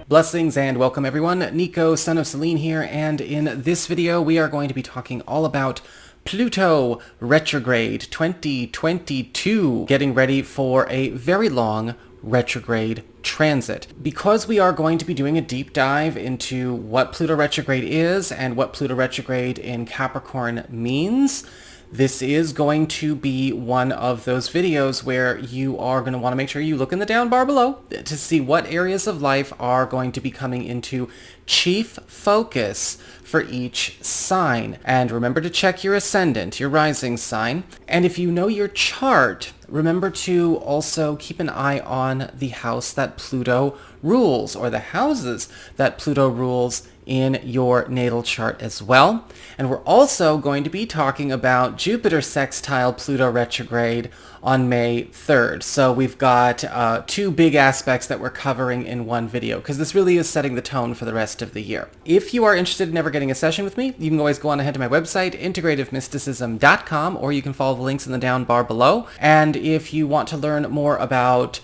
Blessings and welcome everyone. Nico, son of Selene here, and in this video we are going to be talking all about Pluto Retrograde 2022, getting ready for a very long retrograde transit. Because we are going to be doing a deep dive into what Pluto Retrograde is and what Pluto Retrograde in Capricorn means, this is going to be one of those videos where you are going to want to make sure you look in the down bar below to see what areas of life are going to be coming into chief focus for each sign. And remember to check your ascendant, your rising sign. And if you know your chart, remember to also keep an eye on the house that Pluto rules, or the houses that Pluto rules in your natal chart as well. And we're also going to be talking about Jupiter sextile Pluto retrograde on May 3rd. So we've got two big aspects that we're covering in one video, because this really is setting the tone for the rest of the year. If you are interested in ever getting a session with me, you can always go on ahead to my website, integrativemysticism.com, or you can follow the links in the down bar below. And if you want to learn more about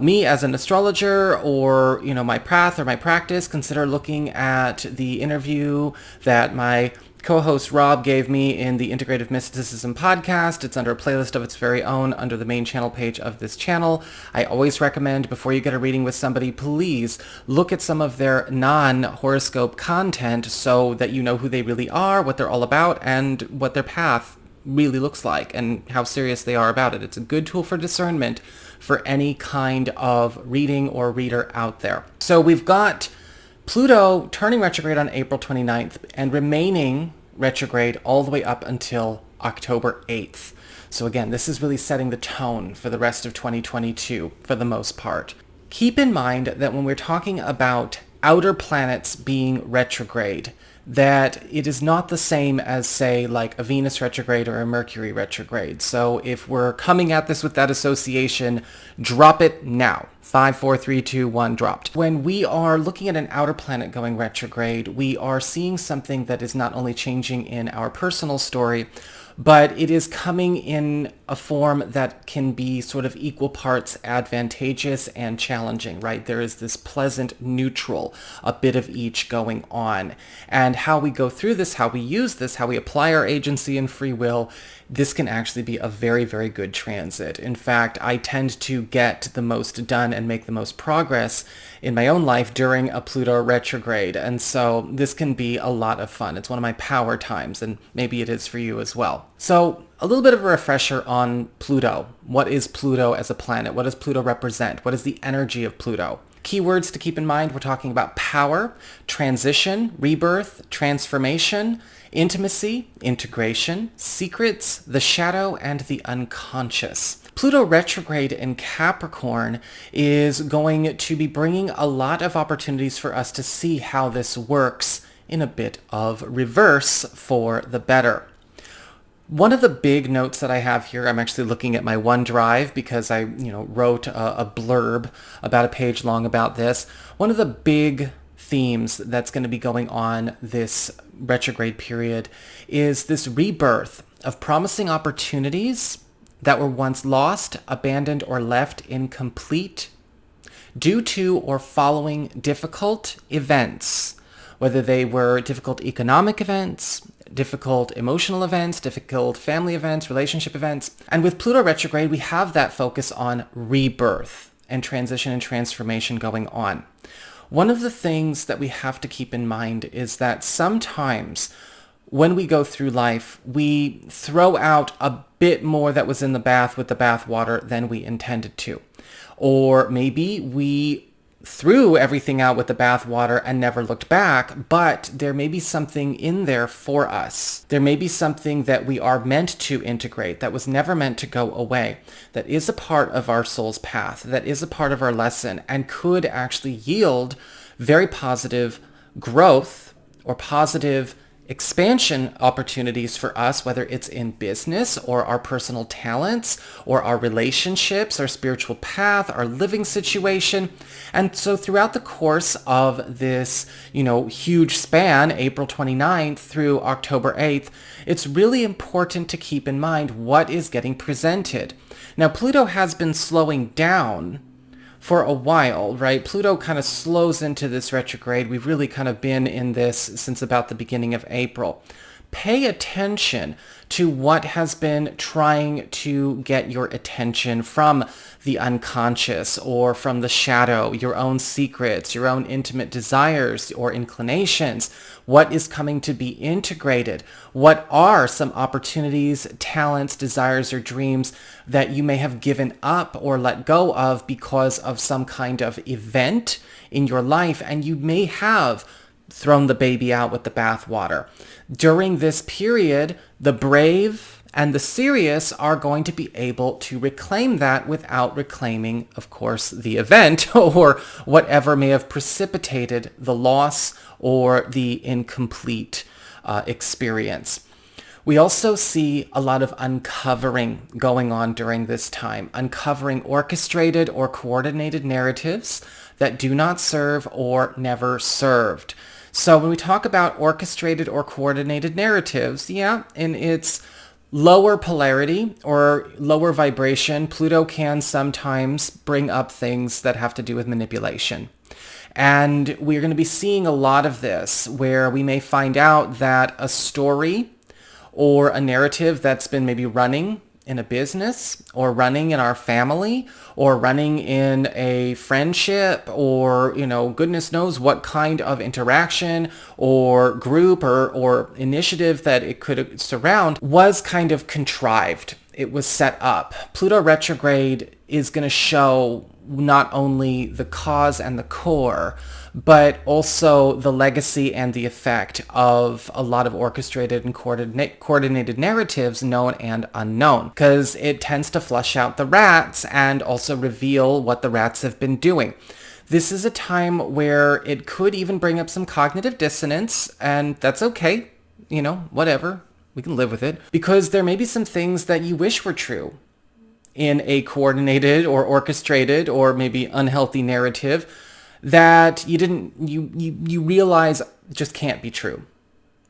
me as an astrologer, or my path or my practice, consider looking at the interview that my co-host Rob gave me in the Integrative Mysticism podcast. It's under a playlist of its very own under the main channel page of this channel. I always recommend, before you get a reading with somebody, please look at some of their non-horoscope content so that you know who they really are, what they're all about, and what their path really looks like and how serious they are about it. It's a good tool for discernment for any kind of reading or reader out there. So we've got Pluto turning retrograde on April 29th and remaining retrograde all the way up until October 8th. So again, this is really setting the tone for the rest of 2022 for the most part. Keep in mind that when we're talking about outer planets being retrograde, that it is not the same as, say, like a Venus retrograde or a Mercury retrograde. So if we're coming at this with that association, drop it now. 5, 4, 3, 2, 1, dropped. When we are looking at an outer planet going retrograde, we are seeing something that is not only changing in our personal story, but it is coming in a form that can be sort of equal parts advantageous and challenging, right? There is this pleasant neutral, a bit of each going on. And how we go through this, how we use this, how we apply our agency and free will, this can actually be a very, very good transit. In fact, I tend to get the most done and make the most progress in my own life during a Pluto retrograde. And so this can be a lot of fun. It's one of my power times, and maybe it is for you as well. So a little bit of a refresher on Pluto. What is Pluto as a planet? What does Pluto represent? What is the energy of Pluto? Keywords to keep in mind, we're talking about power, transition, rebirth, transformation, intimacy, integration, secrets, the shadow, and the unconscious. Pluto retrograde in Capricorn is going to be bringing a lot of opportunities for us to see how this works in a bit of reverse for the better. One of the big notes that I have here, I'm actually looking at my OneDrive because I, wrote a blurb about a page long about this. One of the big themes that's going to be going on this retrograde period is this rebirth of promising opportunities that were once lost, abandoned, or left incomplete due to or following difficult events, whether they were difficult economic events, difficult emotional events, difficult family events, relationship events. And with Pluto retrograde, we have that focus on rebirth and transition and transformation going on. One of the things that we have to keep in mind is that sometimes when we go through life, we throw out a bit more that was in the bath with the bath water than we intended to. Or maybe we threw everything out with the bath water and never looked back, but there may be something in there for us. There may be something that we are meant to integrate, that was never meant to go away, that is a part of our soul's path, that is a part of our lesson, and could actually yield very positive growth or positive expansion opportunities for us, whether it's in business or our personal talents or our relationships, our spiritual path, our living situation. And so throughout the course of this, huge span, April 29th through October 8th, it's really important to keep in mind what is getting presented. Now, Pluto has been slowing down for a while, right? Pluto kind of slows into this retrograde. We've really kind of been in this since about the beginning of April. Pay attention to what has been trying to get your attention from the unconscious or from the shadow, your own secrets, your own intimate desires or inclinations. What is coming to be integrated? What are some opportunities, talents, desires, or dreams that you may have given up or let go of because of some kind of event in your life, and you may have thrown the baby out with the bathwater? During this period, the brave and the serious are going to be able to reclaim that without reclaiming, of course, the event or whatever may have precipitated the loss or the incomplete experience. We also see a lot of uncovering going on during this time, uncovering orchestrated or coordinated narratives that do not serve or never served. So when we talk about orchestrated or coordinated narratives, in its lower polarity or lower vibration, Pluto can sometimes bring up things that have to do with manipulation. And we're going to be seeing a lot of this where we may find out that a story or a narrative that's been maybe running in a business or running in our family or running in a friendship or, goodness knows what kind of interaction or group or initiative that it could surround was kind of contrived. It was set up. Pluto retrograde is going to show not only the cause and the core, but also the legacy and the effect of a lot of orchestrated and coordinated narratives, known and unknown, because it tends to flush out the rats and also reveal what the rats have been doing. This is a time where it could even bring up some cognitive dissonance, and that's okay. Whatever. We can live with it, because there may be some things that you wish were true in a coordinated or orchestrated or maybe unhealthy narrative that you realize just can't be true,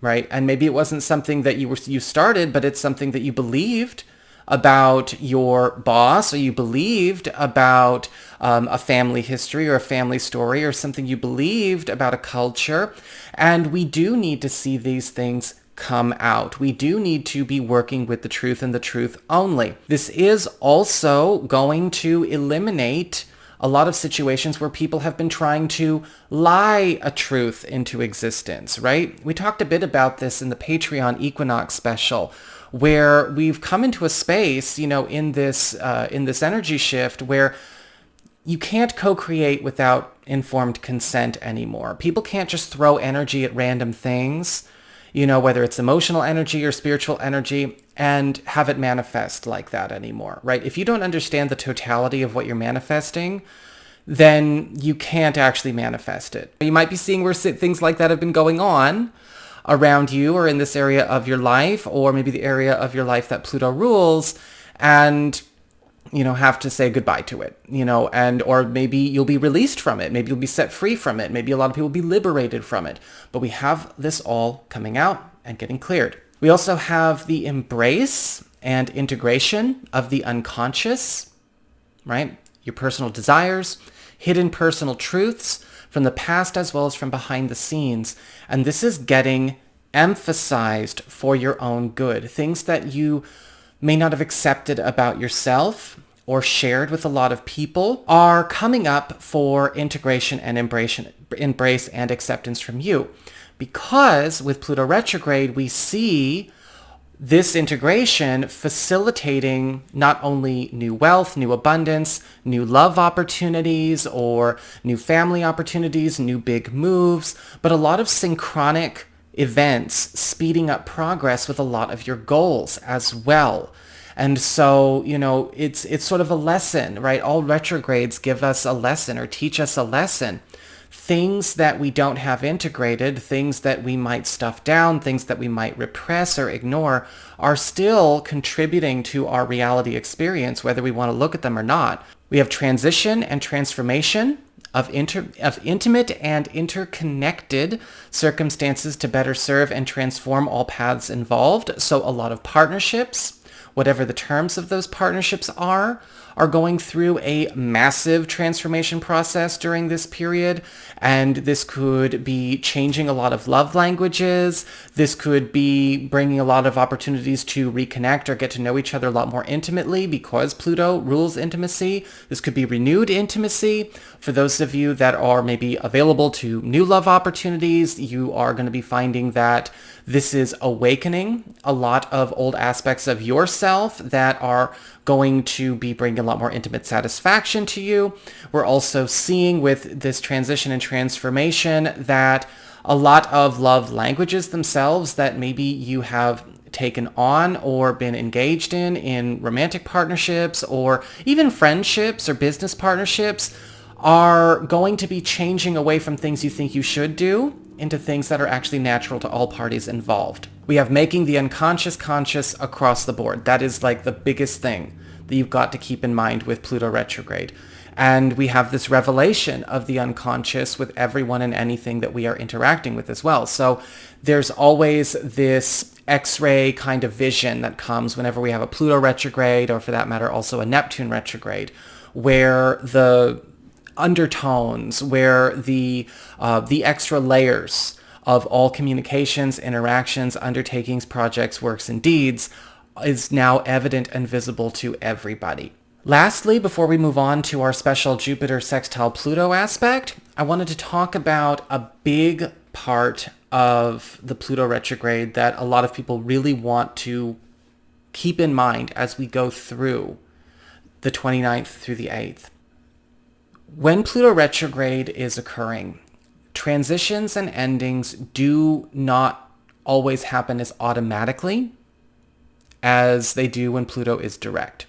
right? And maybe it wasn't something that you started, but it's something that you believed about your boss, or you believed about a family history or a family story, or something you believed about a culture. And we do need to see these things come out. We do need to be working with the truth and the truth only. This is also going to eliminate a lot of situations where people have been trying to lie a truth into existence, right? We talked a bit about this in the Patreon Equinox special, where we've come into a space, in this energy shift where you can't co-create without informed consent anymore. People can't just throw energy at random things, whether it's emotional energy or spiritual energy, and have it manifest like that anymore, right? If you don't understand the totality of what you're manifesting, then you can't actually manifest it. You might be seeing where things like that have been going on around you or in this area of your life, or maybe the area of your life that Pluto rules, and have to say goodbye to it, or maybe you'll be released from it. Maybe you'll be set free from it. Maybe a lot of people will be liberated from it. But we have this all coming out and getting cleared. We also have the embrace and integration of the unconscious, right? Your personal desires, hidden personal truths from the past as well as from behind the scenes. And this is getting emphasized for your own good. Things that you may not have accepted about yourself or shared with a lot of people are coming up for integration and embrace and acceptance from you. Because with Pluto retrograde, we see this integration facilitating not only new wealth, new abundance, new love opportunities, or new family opportunities, new big moves, but a lot of synchronic events speeding up progress with a lot of your goals as well. And so, it's sort of a lesson, right? All retrogrades give us a lesson or teach us a lesson. Things that we don't have integrated, things that we might stuff down, things that we might repress or ignore, are still contributing to our reality experience, whether we want to look at them or not. We have transition and transformation of intimate and interconnected circumstances to better serve and transform all paths involved. So a lot of partnerships whatever the terms of those partnerships are going through a massive transformation process during this period. And this could be changing a lot of love languages. This could be bringing a lot of opportunities to reconnect or get to know each other a lot more intimately because Pluto rules intimacy. This could be renewed intimacy. For those of you that are maybe available to new love opportunities, you are going to be finding that this is awakening a lot of old aspects of yourself that are going to be bringing a lot more intimate satisfaction to you. We're also seeing with this transition and transformation that a lot of love languages themselves that maybe you have taken on or been engaged in romantic partnerships or even friendships or business partnerships are going to be changing away from things you think you should do into things that are actually natural to all parties involved. We have making the unconscious conscious across the board. That is like the biggest thing that you've got to keep in mind with Pluto retrograde. And we have this revelation of the unconscious with everyone and anything that we are interacting with as well. So there's always this X-ray kind of vision that comes whenever we have a Pluto retrograde, or for that matter also a Neptune retrograde, where the undertones, where the extra layers of all communications, interactions, undertakings, projects, works, and deeds is now evident and visible to everybody. Lastly, before we move on to our special Jupiter sextile Pluto aspect, I wanted to talk about a big part of the Pluto retrograde that a lot of people really want to keep in mind as we go through the 29th through the 8th. When Pluto retrograde is occurring, transitions and endings do not always happen as automatically as they do when Pluto is direct,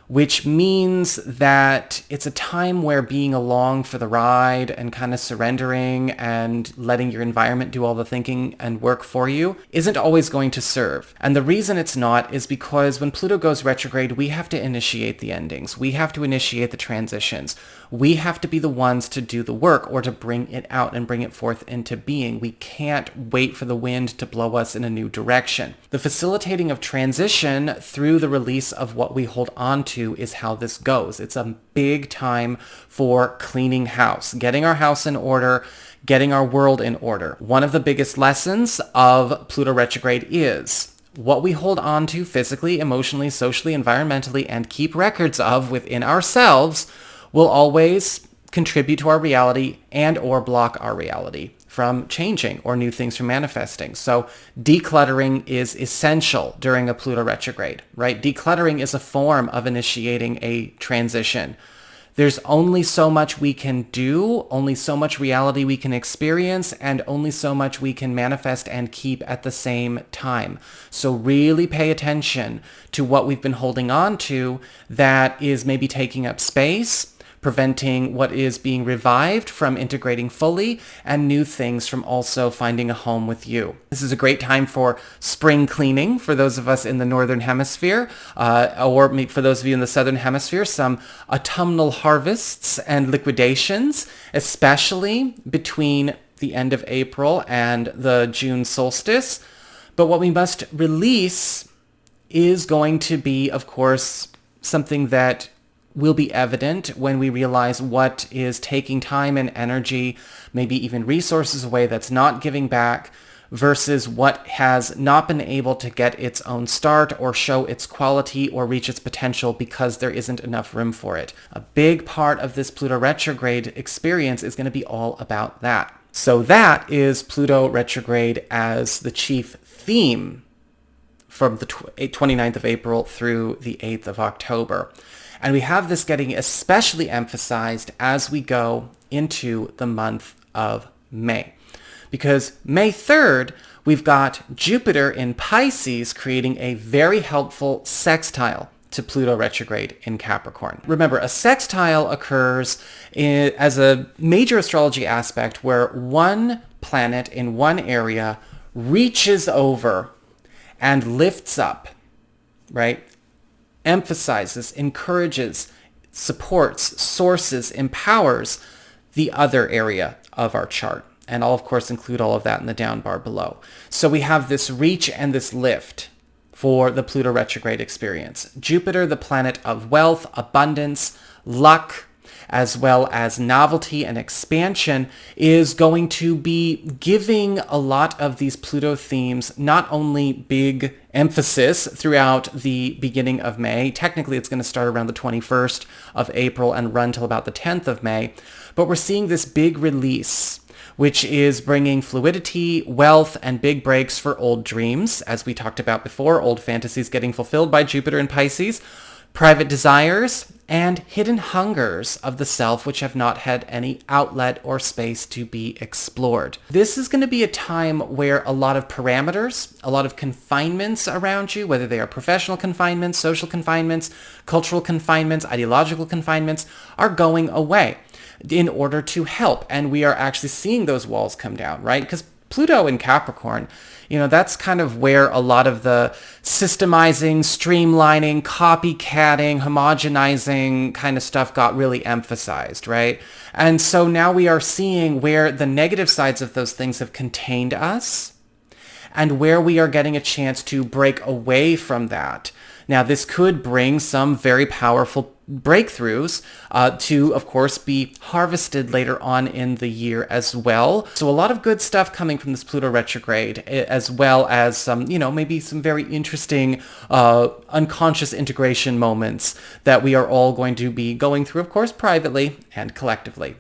which means that it's a time where being along for the ride and kind of surrendering and letting your environment do all the thinking and work for you isn't always going to serve. And the reason it's not is because when Pluto goes retrograde, we have to initiate the endings. We have to initiate the transitions. We have to be the ones to do the work or to bring it out and bring it forth into being. We can't wait for the wind to blow us in a new direction. The facilitating of transition through the release of what we hold on to is how this goes. It's a big time for cleaning house, getting our house in order, getting our world in order. One of the biggest lessons of Pluto retrograde is what we hold on to physically, emotionally, socially, environmentally, and keep records of within ourselves will always contribute to our reality and or block our reality from changing or new things from manifesting. So decluttering is essential during a Pluto retrograde, right? Decluttering is a form of initiating a transition. There's only so much we can do, only so much reality we can experience, and only so much we can manifest and keep at the same time. So really pay attention to what we've been holding on to that is maybe taking up space, preventing what is being revived from integrating fully, and new things from also finding a home with you. This is a great time for spring cleaning for those of us in the Northern Hemisphere, or for those of you in the Southern Hemisphere, some autumnal harvests and liquidations, especially between the end of April and the June solstice. But what we must release is going to be, of course, something that will be evident when we realize what is taking time and energy, maybe even resources away that's not giving back, versus what has not been able to get its own start or show its quality or reach its potential because there isn't enough room for it. A big part of this Pluto retrograde experience is going to be all about that. So that is Pluto retrograde as the chief theme from the 29th of April through the 8th of October. And we have this getting especially emphasized as we go into the month of May. Because May 3rd, we've got Jupiter in Pisces creating a very helpful sextile to Pluto retrograde in Capricorn. Remember, a sextile occurs as a major astrology aspect where one planet in one area reaches over and lifts up, right? Emphasizes, encourages, supports, sources, empowers the other area of our chart. And I'll, of course, include all of that in the down bar below. So we have this reach and this lift for the Pluto retrograde experience. Jupiter, the planet of wealth, abundance, luck, as well as novelty and expansion, is going to be giving a lot of these Pluto themes not only big emphasis throughout the beginning of May. Technically, it's going to start around the 21st of April and run till about the 10th of May. But we're seeing this big release, which is bringing fluidity, wealth, and big breaks for old dreams, as we talked about before, old fantasies getting fulfilled by Jupiter in Pisces, private desires, and hidden hungers of the self which have not had any outlet or space to be explored. This is going to be a time where a lot of parameters, a lot of confinements around you, whether they are professional confinements, social confinements, cultural confinements, ideological confinements, are going away in order to help. And we are actually seeing those walls come down, right? Because Pluto in Capricorn, that's kind of where a lot of the systemizing, streamlining, copycatting, homogenizing kind of stuff got really emphasized, right? And so now we are seeing where the negative sides of those things have contained us and where we are getting a chance to break away from that. Now, this could bring some very powerful breakthroughs to, of course, be harvested later on in the year as well. So a lot of good stuff coming from this Pluto retrograde, as well as some, maybe some very interesting unconscious integration moments that we are all going to be going through, of course, privately and collectively.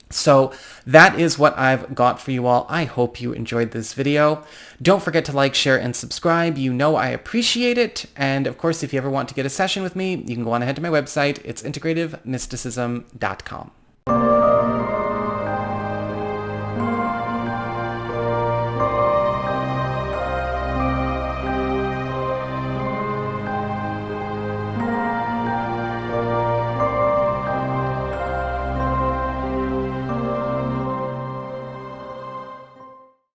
So that is what I've got for you all. I hope you enjoyed this video. Don't forget to like, share, and subscribe. You know I appreciate it. And of course, if you ever want to get a session with me, you can go on ahead to my website. It's integrativemysticism.com.